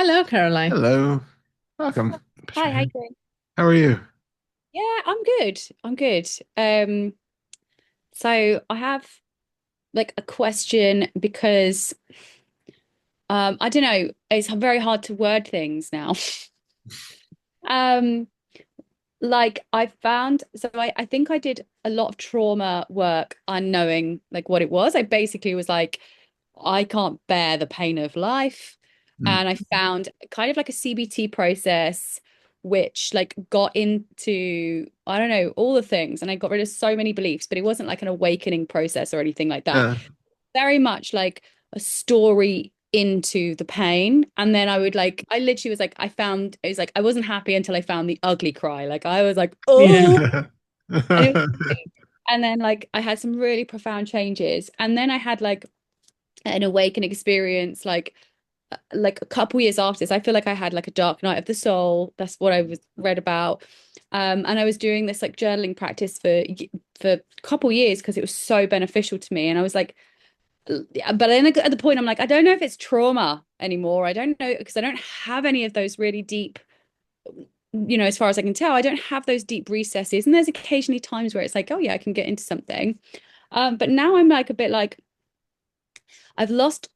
Hello, Caroline. Hello. Welcome, Hi, how you Sharon. doing? How are you? Yeah, I'm good. I'm good. So I have like a question because I don't know, it's very hard to word things now. Um, like I found, so I think I did a lot of trauma work unknowing like what it was. I basically was like, I can't bear the pain of life. Mm. And I found kind of like a CBT process, which like got into, I don't know, all the things. And I got rid of so many beliefs, but it wasn't like an awakening process or anything like that. Uh, Very much like a story into the pain. And then I would like, I literally was like, I found, it was like, I wasn't happy until I found the ugly cry. Like I was like, oh, yeah. and it was, and then like I had some really profound changes. And then I had like an awakened experience like a couple years after this. I feel like I had like a dark night of the soul. That's what I was read about. And I was doing this like journaling practice for a couple years because it was so beneficial to me. And I was like, but then at the point I'm like, I don't know if it's trauma anymore. I don't know because I don't have any of those really deep, as far as I can tell, I don't have those deep recesses. And there's occasionally times where it's like, oh yeah, I can get into something. But now I'm like a bit like I've lost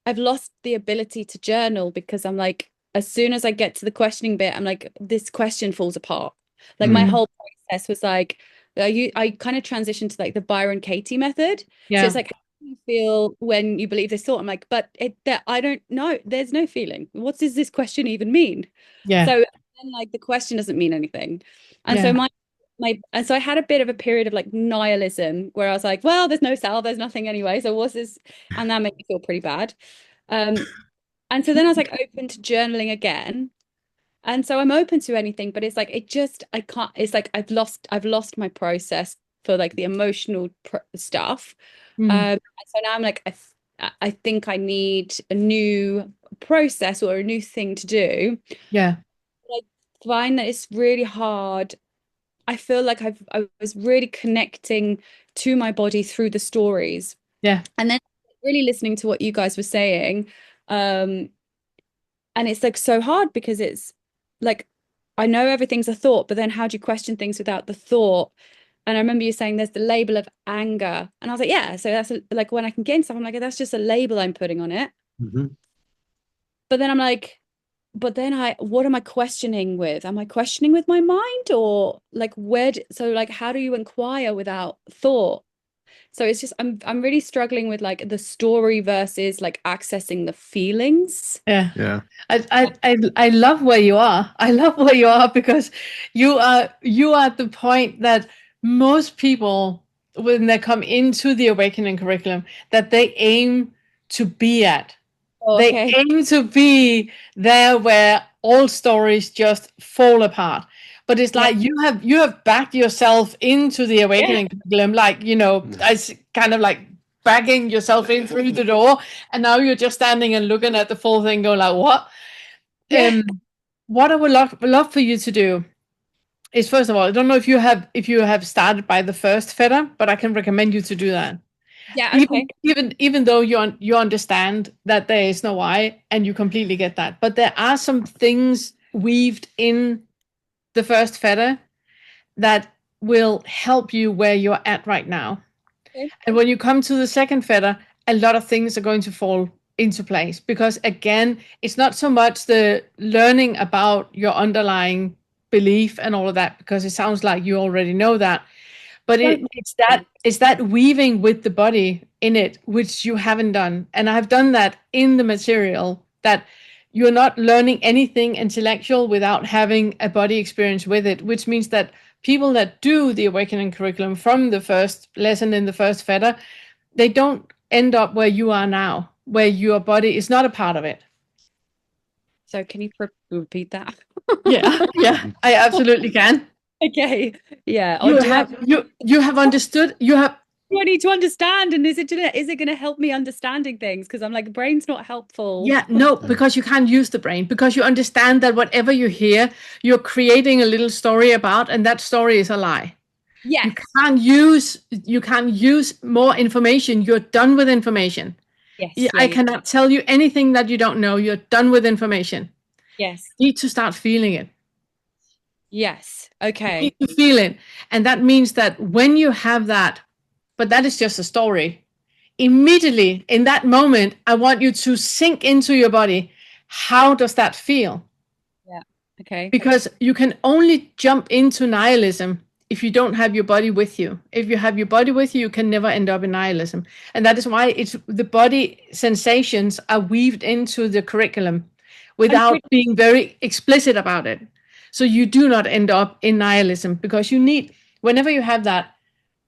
I've lost the ability to journal because I'm like, as soon as I get to the questioning bit, I'm like, this question falls apart. Like my Mm. whole process was like, I kind of transitioned to like the Byron Katie method. So it's Yeah. like, how do you feel when you believe this thought? I'm like, but that I don't know. There's no feeling. What does this question even mean? Yeah. So then like the question doesn't mean anything. And so Yeah. and so I had a bit of a period of like nihilism where I was like, well, there's no self, there's nothing anyway. So what's this? And that made me feel pretty bad. Um, and so then I was like open to journaling again. And so I'm open to anything, but it's like I can't, it's like I've lost my process for like the emotional stuff. Mm. And so now I'm like, I think I need a new process or a new thing to do. Yeah. But I find that it's really hard. I feel like I was really connecting to my body through the stories. Yeah. And then really listening to what you guys were saying. Um, and it's like so hard because it's like I know everything's a thought, but then how do you question things without the thought? And I remember you saying there's the label of anger. And I was like, yeah, so that's like when I can get into stuff, I'm like, that's just a label I'm putting on it. Mhm. But then I'm like, but then what am I questioning with? Am I questioning with my mind or like so like how do you inquire without thought? So it's just I'm really struggling with like the story versus like accessing the feelings. Yeah. Yeah. I love where you are. I love where you are because you are at the point that most people when they come into the awakening curriculum that they aim to be at. Oh, They okay. aim to be there where all stories just fall apart. But it's Yeah. like you have backed yourself into the Yeah. awakening curriculum, like as kind of like backing yourself in through the door, and now you're just standing and looking at the full thing, going like, "What?" Yeah. What I would love for you to do is, first of all, I don't know if you have started by the first feather, but I can recommend you to do that. Yeah. Even Okay. even even though you understand that there is no I and you completely get that, but there are some things weaved in the first feather that will help you where you're at right now. Okay. And when you come to the second feather, a lot of things are going to fall into place because again, it's not so much the learning about your underlying belief and all of that because it sounds like you already know that, but Don't it's that weaving with the body in it which you haven't done, and I've done that in the material, that you're not learning anything intellectual without having a body experience with it, which means that people that do the awakening curriculum from the first lesson in the first feather, they don't end up where you are now, where your body is not a part of it. So can you repeat that? Yeah, yeah, I absolutely can. Okay. Yeah. Or You have you have understood, you have. do I need to understand? And is it gonna help me understanding things? Because I'm like, brain's not helpful. Yeah, no, because you can't use the brain, because you understand that whatever you hear, you're creating a little story about, and that story is a lie. You Yes. can't use more information. You're done with information. Yes. Yeah. I Yeah. cannot tell you anything that you don't know. You're done with information. Yes. You need to start feeling it. Yes. You need Okay. to feel it. And that means that when you have that, but that is just a story, immediately in that moment, I want you to sink into your body. How does that feel? Yeah. Okay. Because you can only jump into nihilism if you don't have your body with you. If you have your body with you, you can never end up in nihilism. And that is why it's the body sensations are weaved into the curriculum I'm without pretty being very explicit about it. So you do not end up in nihilism because you need, whenever you have that,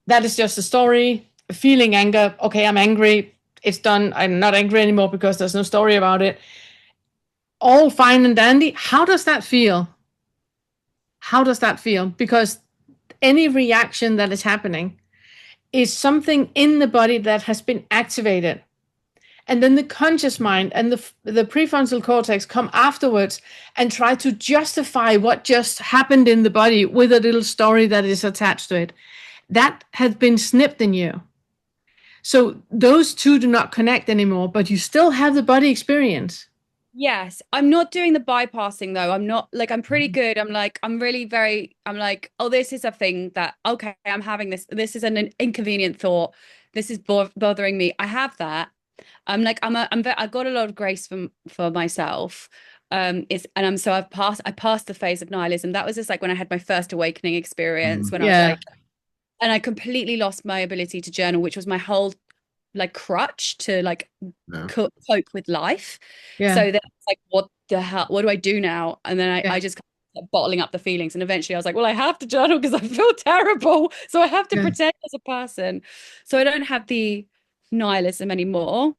that is just a story, feeling anger. Okay, I'm angry. It's done. I'm not angry anymore because there's no story about it. All fine and dandy. How does that feel? How does that feel? Because any reaction that is happening is something in the body that has been activated. And then the conscious mind and the prefrontal cortex come afterwards and try to justify what just happened in the body with a little story that is attached to it. That has been snipped in you. So those two do not connect anymore, but you still have the body experience. Yes, I'm not doing the bypassing though. I'm not like I'm pretty good. I'm like I'm really very I'm like, oh, this is a thing that okay, I'm having this. This is an inconvenient thought. This is bothering me. I have that. I'm like I've got a lot of grace for myself. It's and I'm so I passed the phase of nihilism. That was just like when I had my first awakening experience when I was Yeah. like, and I completely lost my ability to journal, which was my whole like crutch to like Yeah. cope with life. So Yeah. then it's like, what the hell? What do I do now? And then Yeah. I just kept bottling up the feelings. And eventually I was like, well, I have to journal because I feel terrible. So I have to Yeah. pretend as a person. So I don't have the nihilism anymore.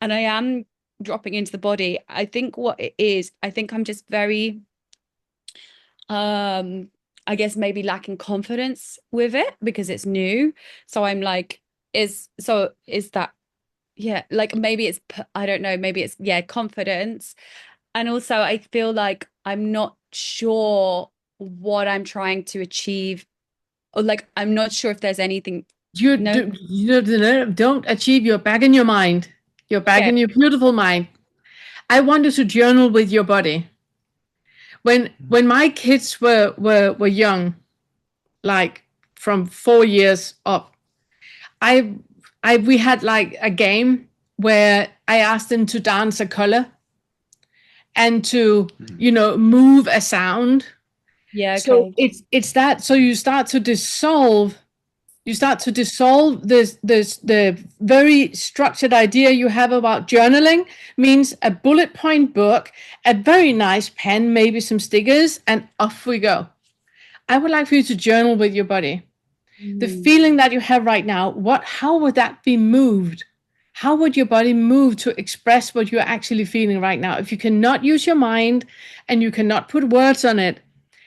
And I am dropping into the body. I think what it is, I think I'm just very um I guess maybe lacking confidence with it because it's new. So I'm like, is that yeah, like maybe it's I don't know, maybe it's yeah, confidence. And also I feel like I'm not sure what I'm trying to achieve or like I'm not sure if there's anything no Don't achieve. You're back in your mind. You're back okay. in your beautiful mind. I wanted to journal with your body. When my kids were young, like from 4 years up, I I we had like a game where I asked them to dance a color and to move a sound. Yeah, So okay. it's that. So you start to dissolve this the very structured idea you have about journaling. Means a bullet point book, a very nice pen, maybe some stickers, and off we go. I would like for you to journal with your body. The Mm, feeling that you have right now, how would that be moved? How would your body move to express what you're actually feeling right now? If you cannot use your mind and you cannot put words on it,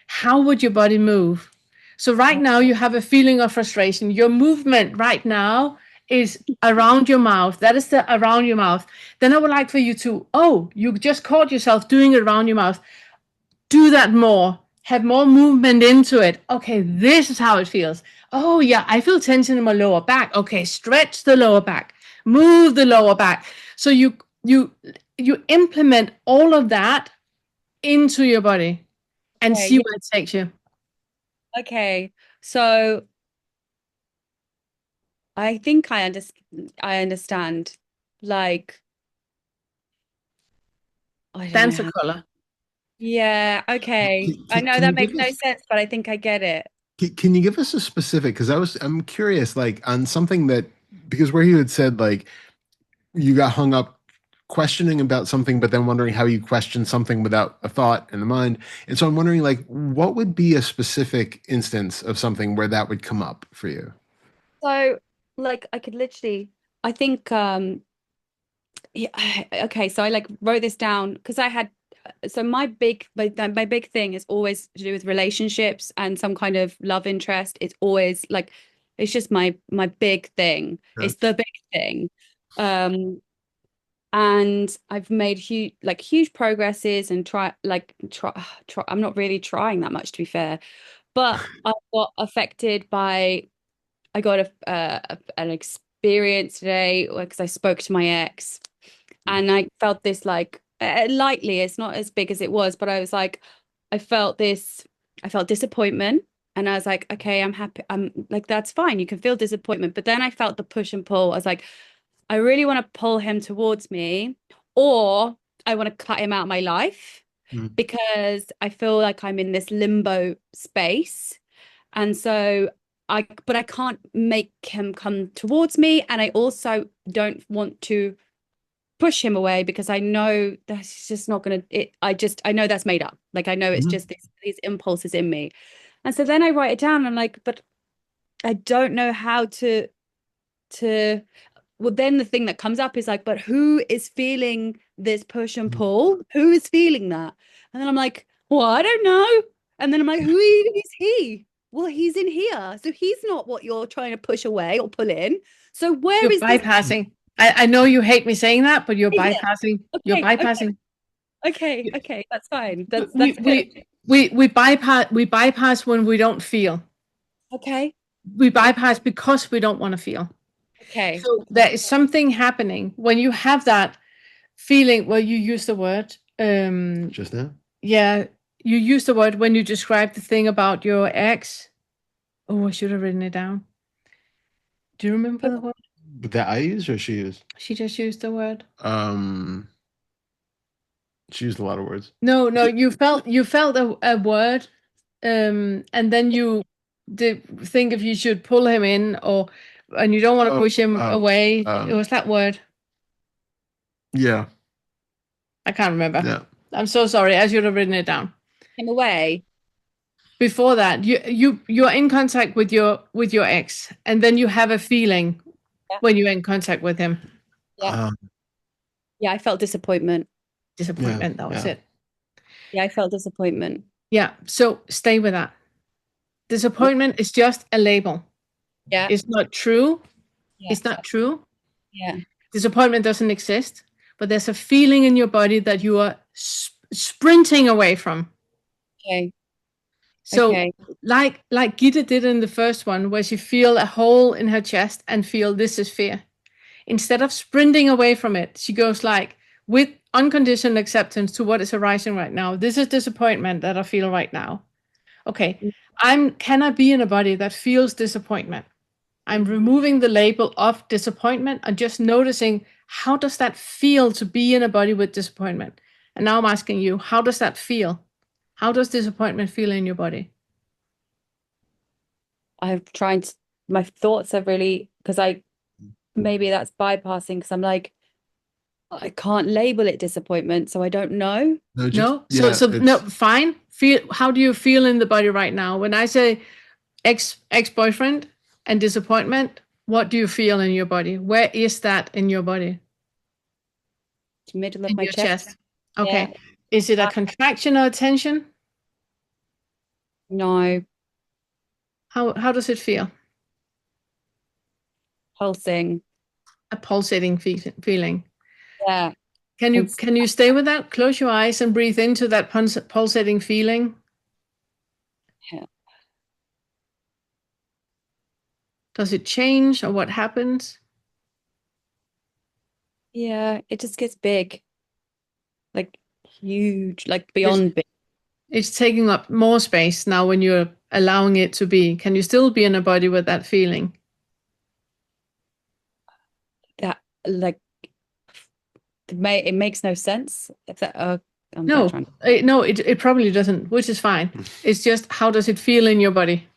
how would your body move? So right now you have a feeling of frustration. Your movement right now is around your mouth. That is the around your mouth. Then I would like for you to, oh, you just caught yourself doing it around your mouth. Do that more. Have more movement into it. Okay, this is how it feels. Oh yeah, I feel tension in my lower back. Okay, stretch the lower back. Move the lower back. So you implement all of that into your body and okay, see yeah, where it takes you. okay. So I think I understand. Like I don't know Dance a how. color. Yeah, okay. I know Can you that give makes no us sense, but I think I get it. can you give us a specific? Because I'm curious, like on something that because where you had said like you got hung up questioning about something, but then wondering how you question something without a thought in the mind. And so I'm wondering, like, what would be a specific instance of something where that would come up for you? So, like, I could literally, I think, yeah, okay. So I like wrote this down because I had, so my big thing is always to do with relationships and some kind of love interest. It's always like, it's just my big thing. Yeah. It's the big thing. Um, and I've made huge progresses and try. I'm not really trying that much to be fair, but I got affected by I got an experience today because I spoke to my ex and I felt this like lightly. It's not as big as it was, but I was like, I felt this, I felt disappointment. And I was like, okay, I'm happy. I'm like, that's fine. You can feel disappointment. But then I felt the push and pull. I was like, I really want to pull him towards me, or I want to cut him out of my life Mm. because I feel like I'm in this limbo space. And so but I can't make him come towards me. And I also don't want to push him away because I know that's just not gonna I know that's made up. Like I know it's Mhm. just these impulses in me. And so then I write it down and I'm like, but I don't know how to well then the thing that comes up is like, but who is feeling this push and pull? Who is feeling that? And then I'm like, well, I don't know. And then I'm like, who even is he? Well, he's in here. So he's not what you're trying to push away or pull in. So where You're is this? bypassing. I know you hate me saying that, but you're Yeah. bypassing. You're Okay, okay, bypassing. okay. That's fine. We That's good. we we bypass when we don't feel. Okay. We Okay. bypass because we don't want to feel. Okay. So there is something happening when you have that feeling. Well, you use the word. Just now? Yeah, you use the word when you describe the thing about your ex. Oh, I should have written it down. Do you remember the word? That I used or she used? She just used the word. Um, she used a lot of words. No, no, you felt a word, and then you did think if you should pull him in or and you don't want to Oh, push him away. It was that word. yeah, I can't remember. yeah. I'm so sorry. I should have written it down. Him away. Before that, you're in contact with your ex, and then you have a feeling Yeah. when you're in contact with him. Yeah. Um, Yeah, I felt disappointment. yeah, Disappointment, that was yeah. it. Yeah, I felt disappointment. Yeah. So stay with that. Yeah. Disappointment is just a label. Yeah. It's not true. Yeah. It's not true. Yeah. Disappointment doesn't exist, but there's a feeling in your body that you are sprinting away from. Okay. So, Okay. like Gita did in the first one, where she feel a hole in her chest and feel this is fear. Instead of sprinting away from it, she goes like with unconditional acceptance to what is arising right now. This is disappointment that I feel right now. Okay, can I be in a body that feels disappointment? I'm removing the label of disappointment and just noticing how does that feel to be in a body with disappointment? And now I'm asking you, how does that feel? How does disappointment feel in your body? I've tried my thoughts are really because I maybe that's bypassing because I'm like, I can't label it disappointment, so I don't know. No, just No? So yeah. so no, It's fine. Feel how do you feel in the body right now? When I say ex-boyfriend and disappointment, what do you feel in your body? Where is that in your body? Middle of In my your chest. chest. Yeah. Okay. Is it a contraction or a tension? No. How does it feel? Pulsing. A pulsating feeling. Yeah. Can you And can you stay with that? Close your eyes and breathe into that pulsating feeling. yeah. Does it change or what happens? Yeah, it just gets big, like huge, like It's beyond big. it's taking up more space now when you're allowing it to be. Can you still be in a body with that feeling? That like it makes no sense. If that I'm gonna No, try. no, it probably doesn't, which is fine. It's just how does it feel in your body?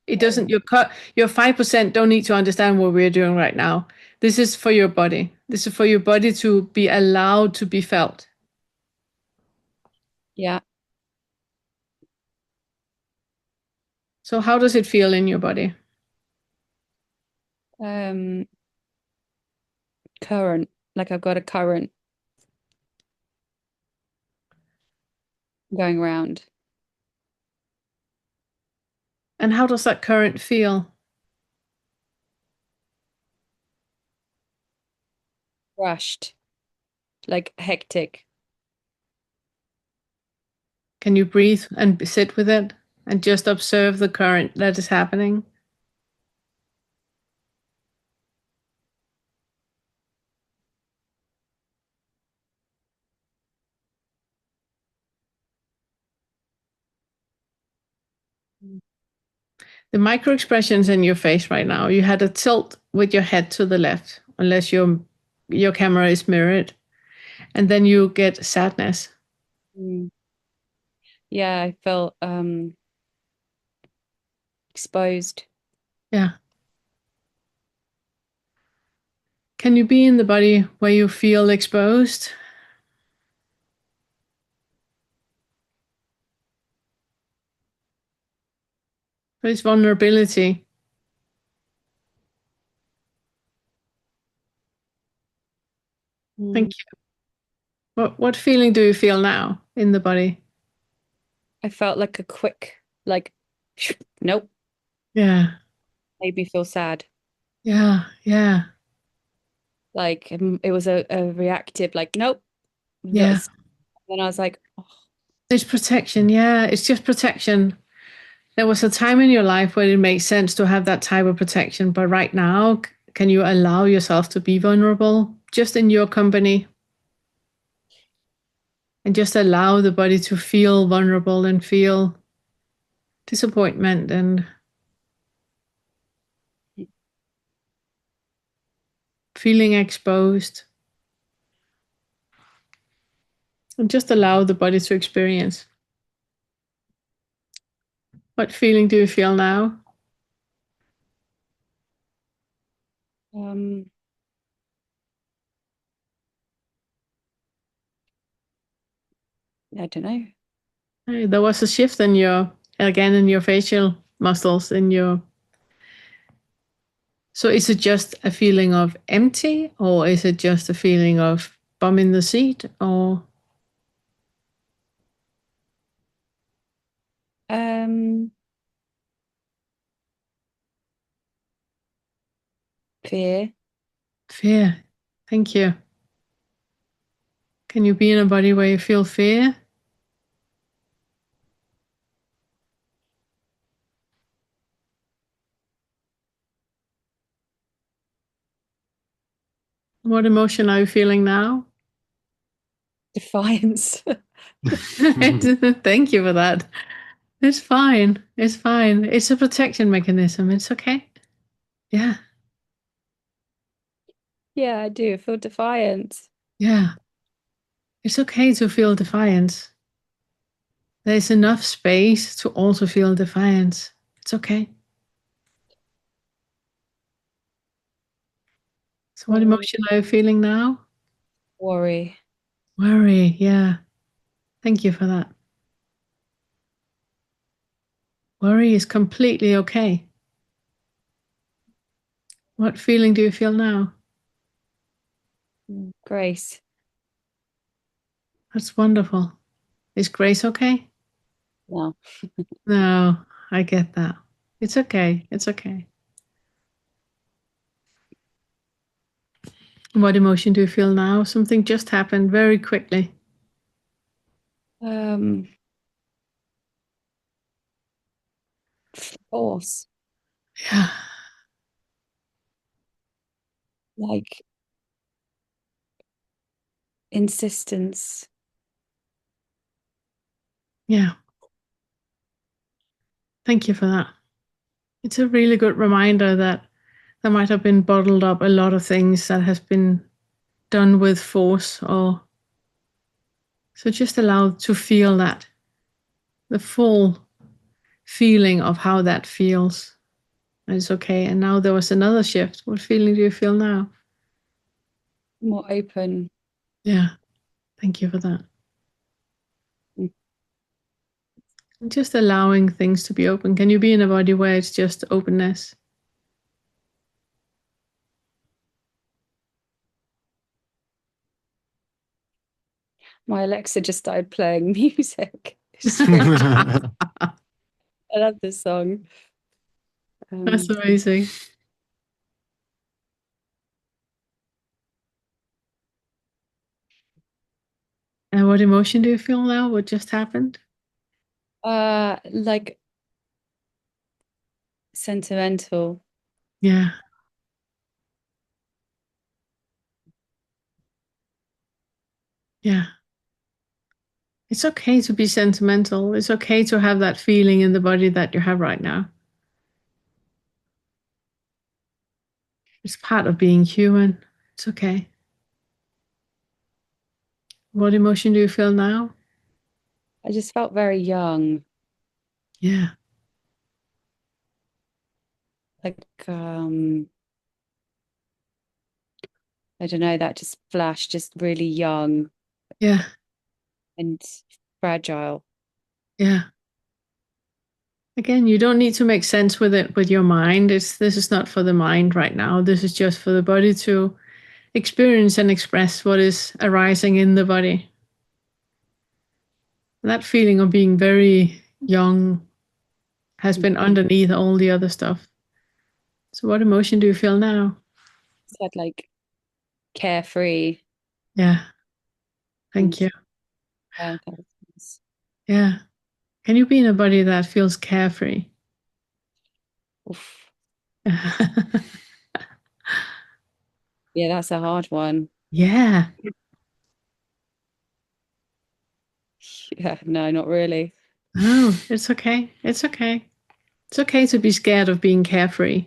It doesn't. Your 5% don't need to understand what we're doing right now. This is for your body. This is for your body to be allowed to be felt. Yeah. So how does it feel in your body? Um, current. Like I've got a current going around. And how does that current feel? Rushed, like hectic. Can you breathe and sit with it and just observe the current that is happening? The micro expressions in your face right now, you had a tilt with your head to the left, unless your camera is mirrored, and then you get sadness. Mm. Yeah, I felt exposed. Yeah. Can you be in the body where you feel exposed? There's vulnerability. Thank Mm. you. What feeling do you feel now in the body? I felt like a quick, like, nope, Yeah. made me feel sad. Yeah. Yeah. Like it was a reactive, like, nope. Yeah. That's, then I was like, oh, It's protection. Yeah. It's just protection. There was a time in your life where it makes sense to have that type of protection, but right now, can you allow yourself to be vulnerable just in your company and just allow the body to feel vulnerable and feel disappointment and feeling exposed and just allow the body to experience. What feeling do you feel now? um, I don't know. Hey, there was a shift in your facial muscles in your. So is it just a feeling of empty or is it just a feeling of bum in the seat or Um, Fear. fear? Thank you. Can you be in a body where you feel fear? What emotion are you feeling now? Defiance. Thank you for that. It's fine. It's fine. It's a protection mechanism. It's okay. Yeah. Yeah, I do. I feel defiance. Yeah. It's okay to feel defiance. There's enough space to also feel defiance. It's okay. So, what Worry. emotion are you feeling now? Worry. Worry. Yeah. Thank you for that. Worry is completely okay. What feeling do you feel now? Grace. That's wonderful. Is Grace okay? No. No, I get that. It's okay. It's okay. What emotion do you feel now? Something just happened very quickly. Um, Force. Yeah. Like insistence. Yeah. Thank you for that. It's a really good reminder that there might have been bottled up a lot of things that has been done with force or so just allow to feel that the full feeling of how that feels. And it's okay. And now there was another shift. What feeling do you feel now? More open. Yeah. Thank you for that. Mm. And just allowing things to be open. Can you be in a body where it's just openness? My Alexa just started playing music. It's really, I love this song. That's Um, amazing. And what emotion do you feel now? What just happened? like sentimental. Yeah. Yeah. It's okay to be sentimental. It's okay to have that feeling in the body that you have right now. It's part of being human. It's okay. What emotion do you feel now? I just felt very young. Yeah, Like, I don't know, that just flashed, just really young yeah, and fragile. yeah. Again, you don't need to make sense with it with your mind. This is not for the mind right now. This is just for the body to experience and express what is arising in the body. That feeling of being very young has been underneath all the other stuff. So, what emotion do you feel now? Said like carefree Yeah, thank and you. uh, Yeah. Can you be in a body that feels carefree? oof. Yeah, that's a hard one. Yeah. Yeah, no, not really. Oh, it's okay. It's okay. It's okay to be scared of being carefree.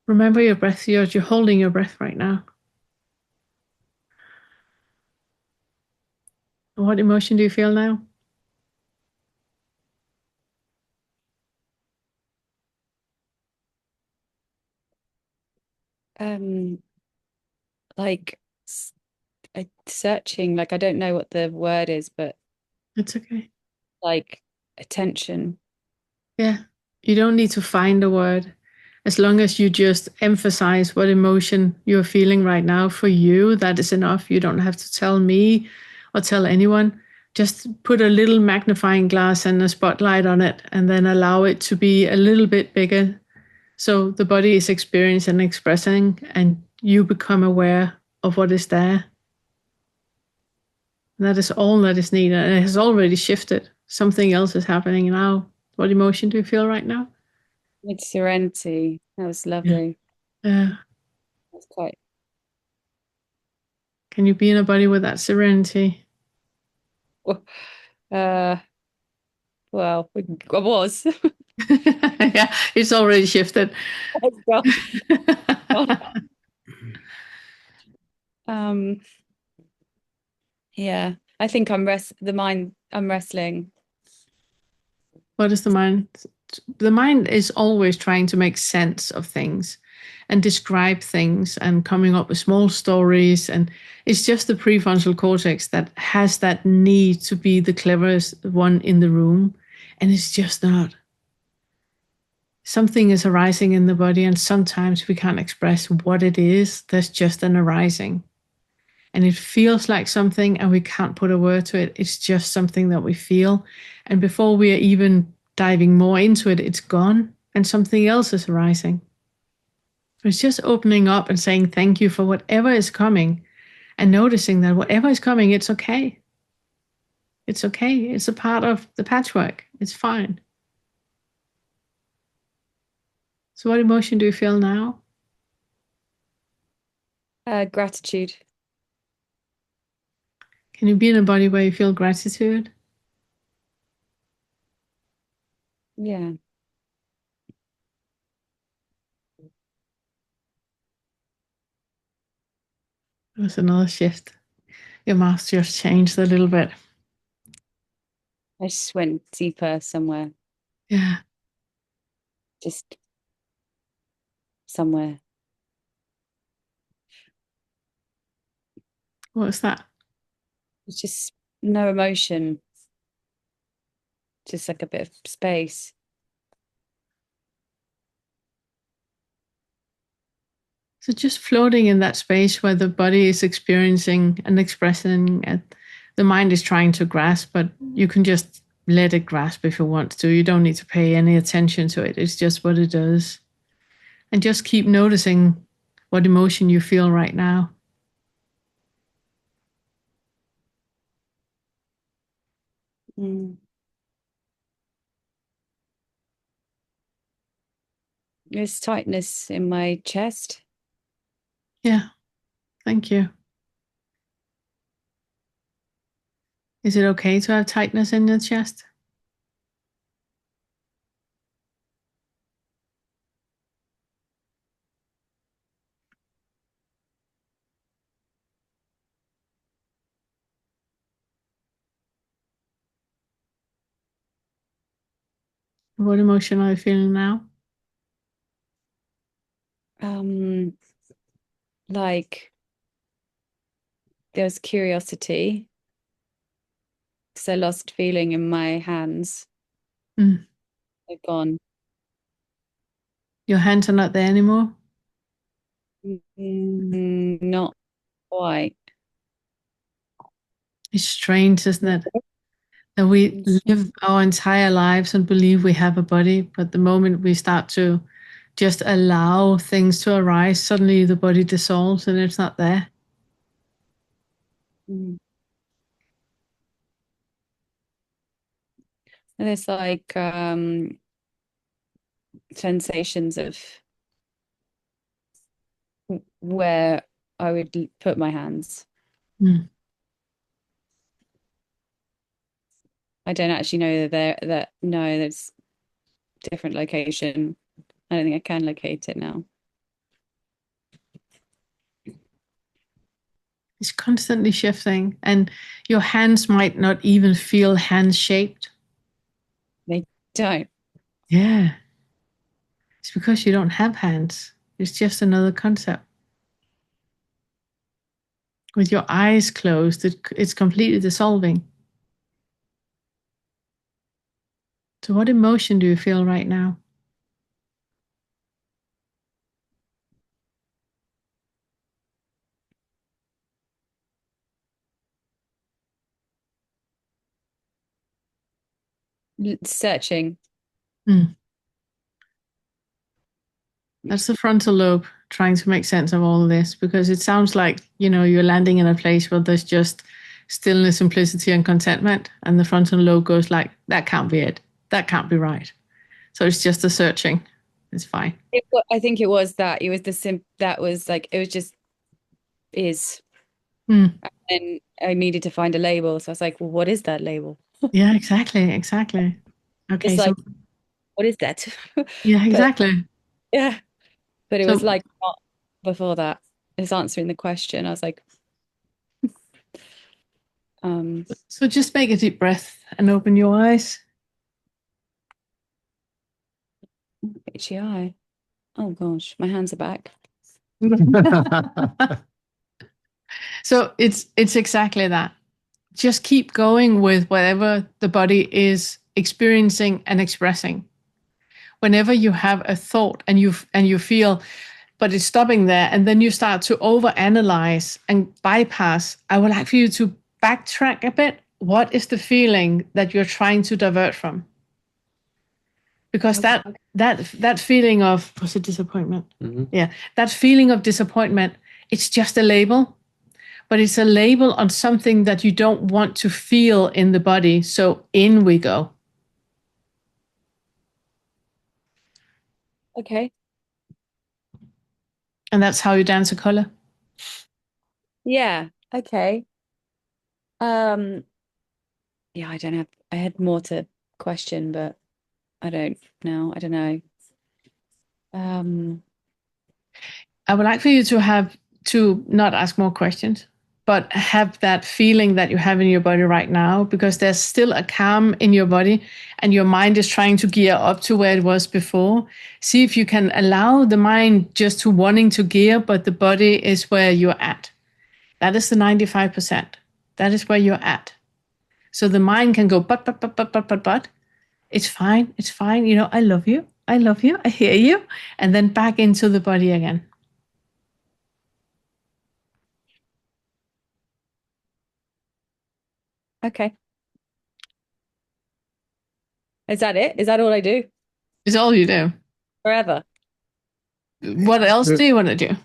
Remember your breath. You're holding your breath right now. What emotion do you feel now? Um, like searching, like I don't know what the word is, but It's okay. like attention. Yeah. You don't need to find a word. As long as you just emphasize what emotion you're feeling right now for you, that is enough. You don't have to tell me or tell anyone. Just put a little magnifying glass and a spotlight on it, and then allow it to be a little bit bigger. So the body is experiencing and expressing, and you become aware of what is there. And that is all that is needed. And it has already shifted. Something else is happening now. What emotion do you feel right now? With serenity. That was Yeah. lovely. Yeah. That's quite Can you be in a body with that serenity? uh well, I was. Yeah, it's already shifted. Oh, God. Um, yeah. I think I'm wrestling. What is the mind? The mind is always trying to make sense of things and describe things and coming up with small stories. And it's just the prefrontal cortex that has that need to be the cleverest one in the room. And it's just not. Something is arising in the body, and sometimes we can't express what it is. There's just an arising. And it feels like something, and we can't put a word to it. It's just something that we feel. And before we are even diving more into it, it's gone, and something else is arising. It's just opening up and saying thank you for whatever is coming, and noticing that whatever is coming, it's okay. It's okay. It's a part of the patchwork. It's fine. So, what emotion do you feel now? Gratitude. Can you be in a body where you feel gratitude? Yeah. There's another shift. Your mouth just changed a little bit. I just went deeper somewhere. Yeah. Just somewhere. What was that? It's just no emotion. Just like a bit of space. So just floating in that space where the body is experiencing and expressing it, the mind is trying to grasp, but you can just let it grasp if you want to. You don't need to pay any attention to it. It's just what it does. And just keep noticing what emotion you feel right now. Mm. There's tightness in my chest. Yeah, thank you. Is it okay to have tightness in your chest? What emotion are you feeling now? Um, like there's curiosity because I lost feeling in my hands. Mm. They're gone. Your hands are not there anymore. Not quite. It's strange, isn't it? That we live our entire lives and believe we have a body, but the moment we start to just allow things to arise, suddenly the body dissolves and it's not there. Mm. And it's like sensations of where I would put my hands. Mm. I don't actually know that that no, there's different location. I don't think I can locate it now. It's constantly shifting, and your hands might not even feel hand shaped. They don't. Yeah, it's because you don't have hands. It's just another concept. With your eyes closed, it's completely dissolving. So, what emotion do you feel right now? Searching. Mm. That's the frontal lobe trying to make sense of all of this because it sounds like, you're landing in a place where there's just stillness, simplicity, and contentment. And the frontal lobe goes like, that can't be it. That can't be right. So it's just a searching. It's fine. I think it was that. It was the sim that was like it was just is. Mm. And I needed to find a label. So I was like, well, what is that label? Yeah, exactly. Exactly. Okay. It's So, like, what is that? yeah, But exactly. yeah, but it was So, like not before that. It's answering the question. I was like, um, so just make a deep breath and open your eyes. HEI. Oh gosh, my hands are back. So it's exactly that. Just keep going with whatever the body is experiencing and expressing. Whenever you have a thought and you feel, but it's stopping there, and then you start to overanalyze and bypass, I would like for you to backtrack a bit. What is the feeling that you're trying to divert from? Because Okay. that feeling of, was it disappointment? Mm-hmm. Yeah, that feeling of disappointment, it's just a label, but it's a label on something that you don't want to feel in the body. So in we go. Okay. And that's how you dance a color. Yeah. Okay. Um, yeah, I don't have, I had more to question, but I don't know. I don't know. Um, I would like for you to have to not ask more questions, but have that feeling that you have in your body right now, because there's still a calm in your body and your mind is trying to gear up to where it was before. See if you can allow the mind just to wanting to gear, but the body is where you're at. That is the 95%. That is where you're at. So the mind can go, but. It's fine. It's fine. I love you. I love you. I hear you. And then back into the body again. okay. Is that it? Is that all I do It's all you do. forever? What else do you want to do?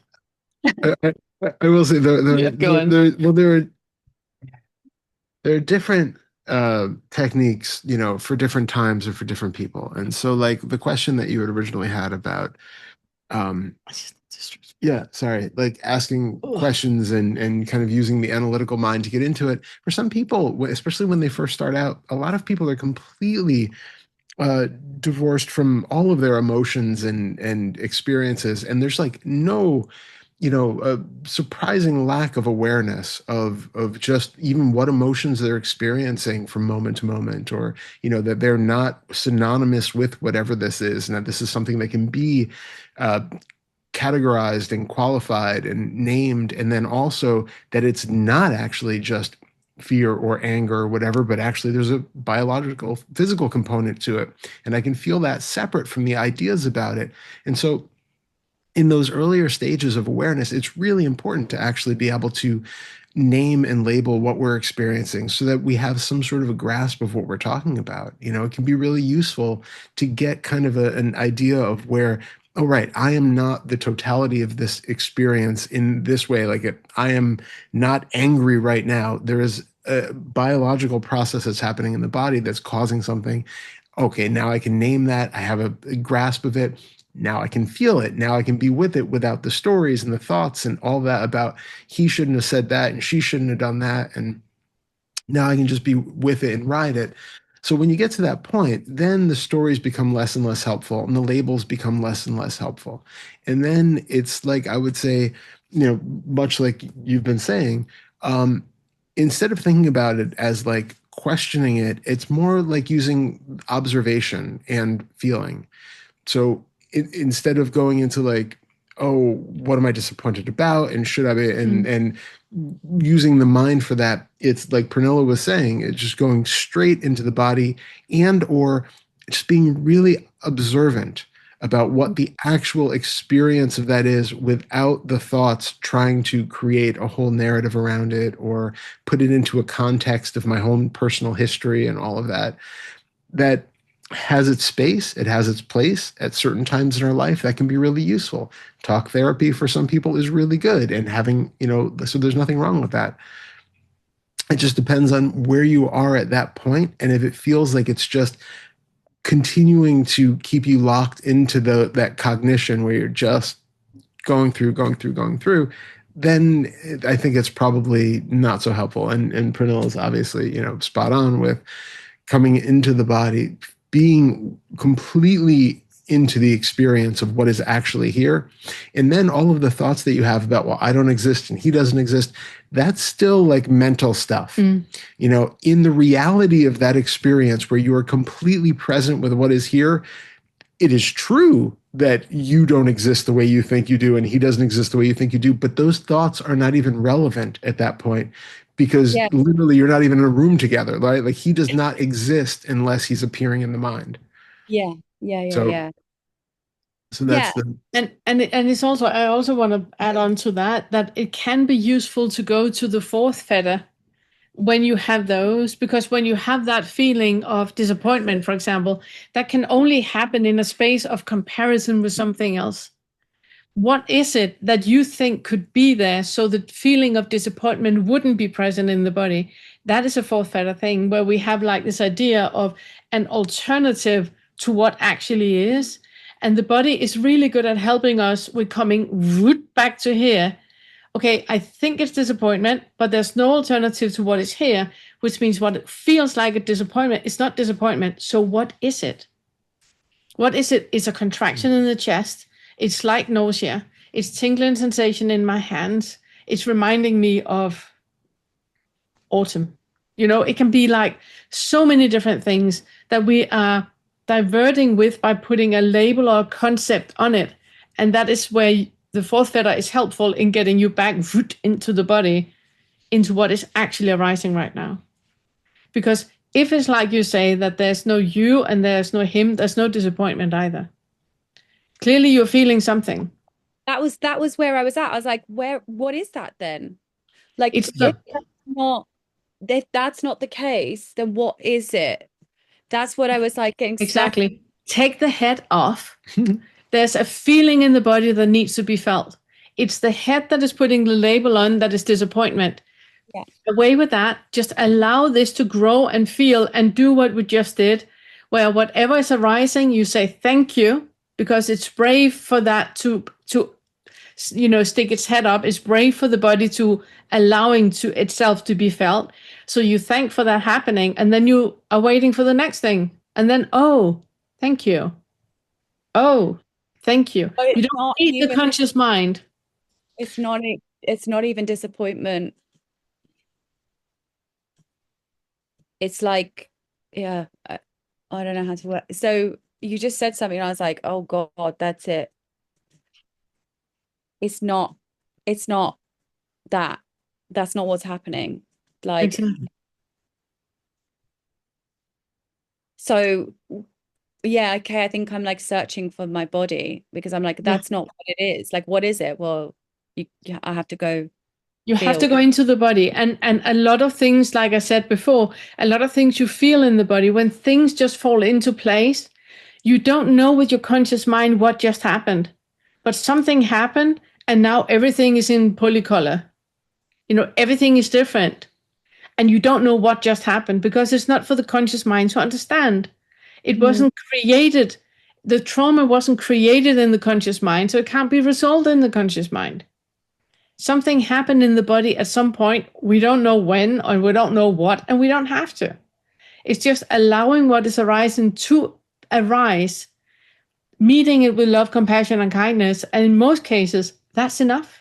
I will say Yeah, go on. there are different techniques, for different times or for different people. And so like the question that you had originally had about um yeah, sorry, like asking Ugh. questions and kind of using the analytical mind to get into it. For some people, especially when they first start out, a lot of people are completely divorced from all of their emotions and experiences, and there's like no a surprising lack of awareness of just even what emotions they're experiencing from moment to moment, or that they're not synonymous with whatever this is, and that this is something that can be uh, categorized and qualified and named, and then also that it's not actually just fear or anger or whatever, but actually there's a biological, physical component to it, and I can feel that separate from the ideas about it. And so in those earlier stages of awareness, it's really important to actually be able to name and label what we're experiencing so that we have some sort of a grasp of what we're talking about. It can be really useful to get kind of an idea of where, oh, right, I am not the totality of this experience in this way. I am not angry right now. There is a biological process that's happening in the body that's causing something. Okay, now I can name that. I have a grasp of it. Now I can feel it. Now I can be with it without the stories and the thoughts and all that about he shouldn't have said that and she shouldn't have done that. And now I can just be with it and ride it. So when you get to that point, then the stories become less and less helpful and the labels become less and less helpful. And then it's like, I would say, much like you've been saying, instead of thinking about it as like questioning it, it's more like using observation and feeling. So instead of going into like, oh, what am I disappointed about, and should I be, and using the mind for that, it's like Pernilla was saying, it's just going straight into the body, and or just being really observant about what the actual experience of that is without the thoughts trying to create a whole narrative around it or put it into a context of my own personal history and all of that. That has its space, it has its place at certain times in our life. That can be really useful. Talk therapy for some people is really good, and having, so there's nothing wrong with that. It just depends on where you are at that point, and if it feels like it's just continuing to keep you locked into that cognition where you're just going through, then I think it's probably not so helpful. And Pernille is obviously, spot on with coming into the body, being completely into the experience of what is actually here. And then all of the thoughts that you have about, well, I don't exist and he doesn't exist, that's still like mental stuff. In the reality of that experience where you are completely present with what is here, it is true that you don't exist the way you think you do and he doesn't exist the way you think you do, but those thoughts are not even relevant at that point, because Yeah. literally you're not even in a room together, right? Like he does not exist unless he's appearing in the mind. Yeah. Yeah. Yeah. So Yeah. so Yeah. that's the And it's also, I also want to add on to that it can be useful to go to the fourth feather when you have those, because when you have that feeling of disappointment, for example, that can only happen in a space of comparison with something else. What is it that you think could be there so the feeling of disappointment wouldn't be present in the body? That is a fourth feather thing, where we have like this idea of an alternative to what actually is. And the body is really good at helping us with coming root back to here. Okay, I think it's disappointment, but there's no alternative to what is here, which means what it feels like a disappointment is not disappointment. So what is it? What is it? It's a contraction in the chest. It's like nausea. It's tingling sensation in my hands. It's reminding me of autumn. It can be like so many different things that we are diverting with by putting a label or a concept on it. And that is where the fourth feather is helpful in getting you back into the body, into what is actually arising right now. Because if it's like you say, that there's no you and there's no him, there's no disappointment either. Clearly you're feeling something. That was where I was at. I was like, what is that then? Like, It's if the that's not the case, then what is it? That's what I was like getting stuck. exactly. Take the head off. There's a feeling in the body that needs to be felt. It's the head that is putting the label on that is disappointment. Yeah. Away with that. Just allow this to grow and feel and do what we just did, where whatever is arising, you say thank you, because it's brave for that to stick its head up. It's brave for the body to allowing to itself to be felt. So you thank for that happening, and then you are waiting for the next thing, and then thank you. Oh, thank you. But You it's don't not need the even conscious mind. it's not even disappointment. It's like, yeah, I don't know how to work. So you just said something and I was like, oh God, that's it. It's not, it's not that. That's not what's happening. Like, Exactly. so yeah, okay, I think I'm like searching for my body because I'm like, Yeah. that's not what it is. Like, what is it? Well, yeah, I have to go You have to feel. go into the body, and a lot of things, like I said before, a lot of things you feel in the body when things just fall into place. You don't know with your conscious mind what just happened, but something happened, and now everything is in polycolor. Everything is different, and you don't know what just happened because it's not for the conscious mind to understand. It Mm, wasn't created. The trauma wasn't created in the conscious mind, so it can't be resolved in the conscious mind. Something happened in the body at some point. We don't know when, or we don't know what, and we don't have to. It's just allowing what is arising to arise, meeting it with love, compassion, and kindness. And in most cases, that's enough.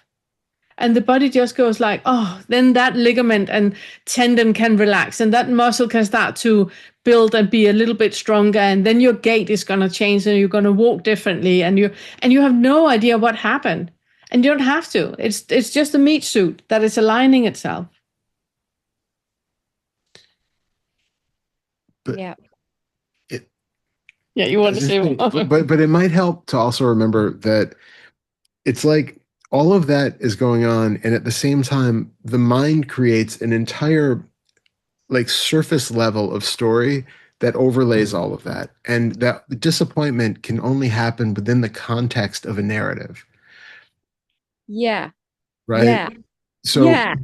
And the body just goes like, oh, then that ligament and tendon can relax, and that muscle can start to build and be a little bit stronger. And then your gait is going to change, and you're going to walk differently. And you have no idea what happened. And you don't have to. It's just a meat suit that is aligning itself. But yeah. it, Yeah, you I want was to gonna say say, more? but it might help to also remember that it's like all of that is going on, and at the same time, the mind creates an entire like surface level of story that overlays all of that. And that disappointment can only happen within the context of a narrative, Yeah. right? Yeah. So, Yeah.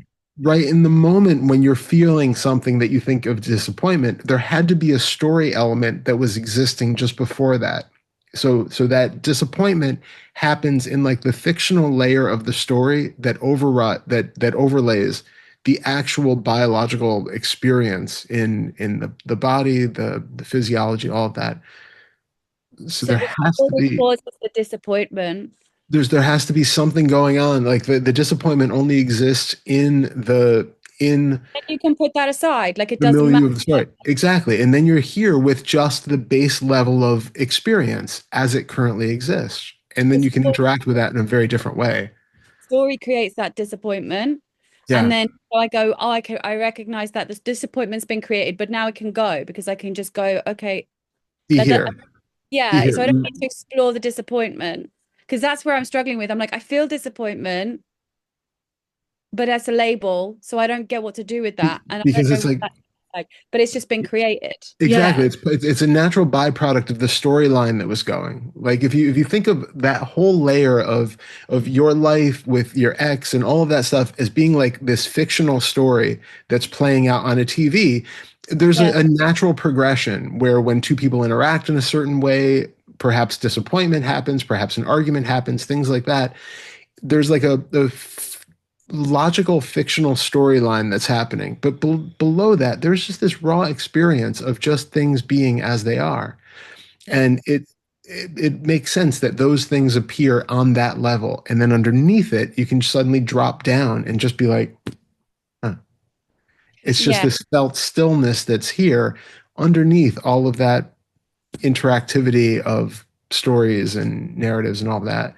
right in the moment when you're feeling something that you think of disappointment, there had to be a story element that was existing just before that. So that disappointment happens in like the fictional layer of the story that that overlays the actual biological experience in the body, the physiology, all of that. So So there the has to story be causes the disappointment. there has to be something going on. Like the disappointment only exists in And you can put that aside. Like it the doesn't matter. milieu of the story. Exactly. And then you're here with just the base level of experience as it currently exists. And The then you can interact with that in a very different way. story creates that disappointment. And Yeah. then so I go, oh, I recognize that this disappointment's been created, but now it can go because I can just go, okay, Be like, here. Be yeah. here. So I don't need to explore the disappointment because that's where I'm struggling with. I'm like, I feel disappointment, but as a label, so I don't get what to do with that. And I don't Because know it's what like that's like, but it's just been created. exactly. Yeah. It's a natural byproduct of the storyline that was going. Like if you think of that whole layer of your life with your ex and all of that stuff as being like this fictional story that's playing out on a TV, there's Yeah. a natural progression where when two people interact in a certain way, perhaps disappointment happens, perhaps an argument happens, things like that. There's like logical fictional storyline that's happening. But below that, there's just this raw experience of just things being as they are. Yeah. And it makes sense that those things appear on that level. And then underneath it, you can suddenly drop down and just be like, huh. It's just Yeah. this felt stillness that's here underneath all of that interactivity of stories and narratives and all that.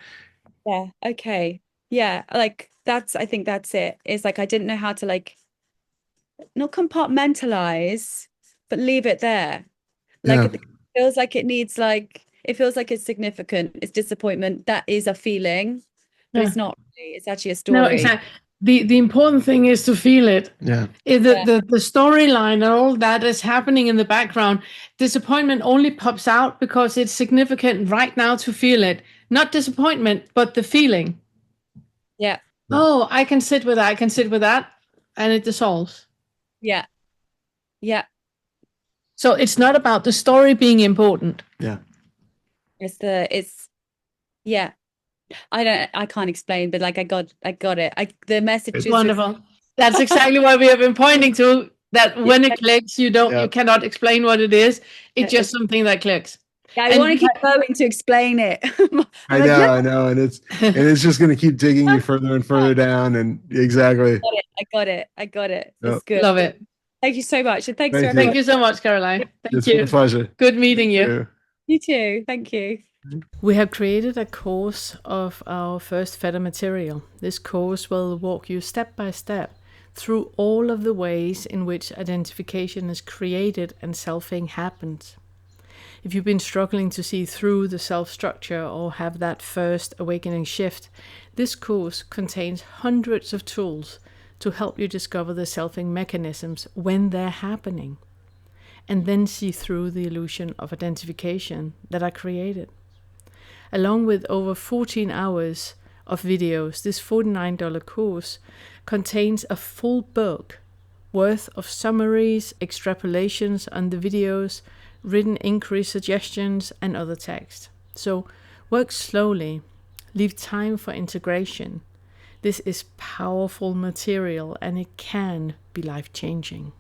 Yeah. Okay. Yeah. Like that's, I think that's it. It's like I didn't know how to like not compartmentalize, but leave it there. Like Yeah. it feels like it needs like it feels like it's significant. It's disappointment. That is a feeling, but Yeah. it's not really. It's actually a No, story. exactly. The important thing is to feel it. Yeah. The Yeah. the storyline and all that is happening in the background. Disappointment only pops out because it's significant right now to feel it. Not disappointment, but the feeling. Yeah. Oh, I can sit with that. I can sit with that, and it dissolves. Yeah. Yeah. So it's not about the story being important. Yeah. It's yeah. I can't explain, but like I got it. The message is Wonderful. That's exactly what we have been pointing to. That yeah, when it clicks, you Yeah. cannot explain what it is. It's just it's something that clicks. Yeah, I And want to keep going to explain it. I'm like, I know, and it's just going to keep digging you further and further down, and exactly. I got it. Yep. It's good. love it. Thank you so much. And thanks Thank for you. Thank everyone. you so much, Caroline. Thank It's been a you. pleasure. Good meeting you. Yeah. You too. Thank you. We have created a course of our first feather material. This course will walk you step by step through all of the ways in which identification is created and selfing happens. If you've been struggling to see through the self-structure or have that first awakening shift, this course contains hundreds of tools to help you discover the selfing mechanisms when they're happening, and then see through the illusion of identification that are created. Along with over 14 hours of videos, this $49 course contains a full book worth of summaries, extrapolations on the videos, written inquiry suggestions, and other text. So work slowly, leave time for integration. This is powerful material and it can be life-changing.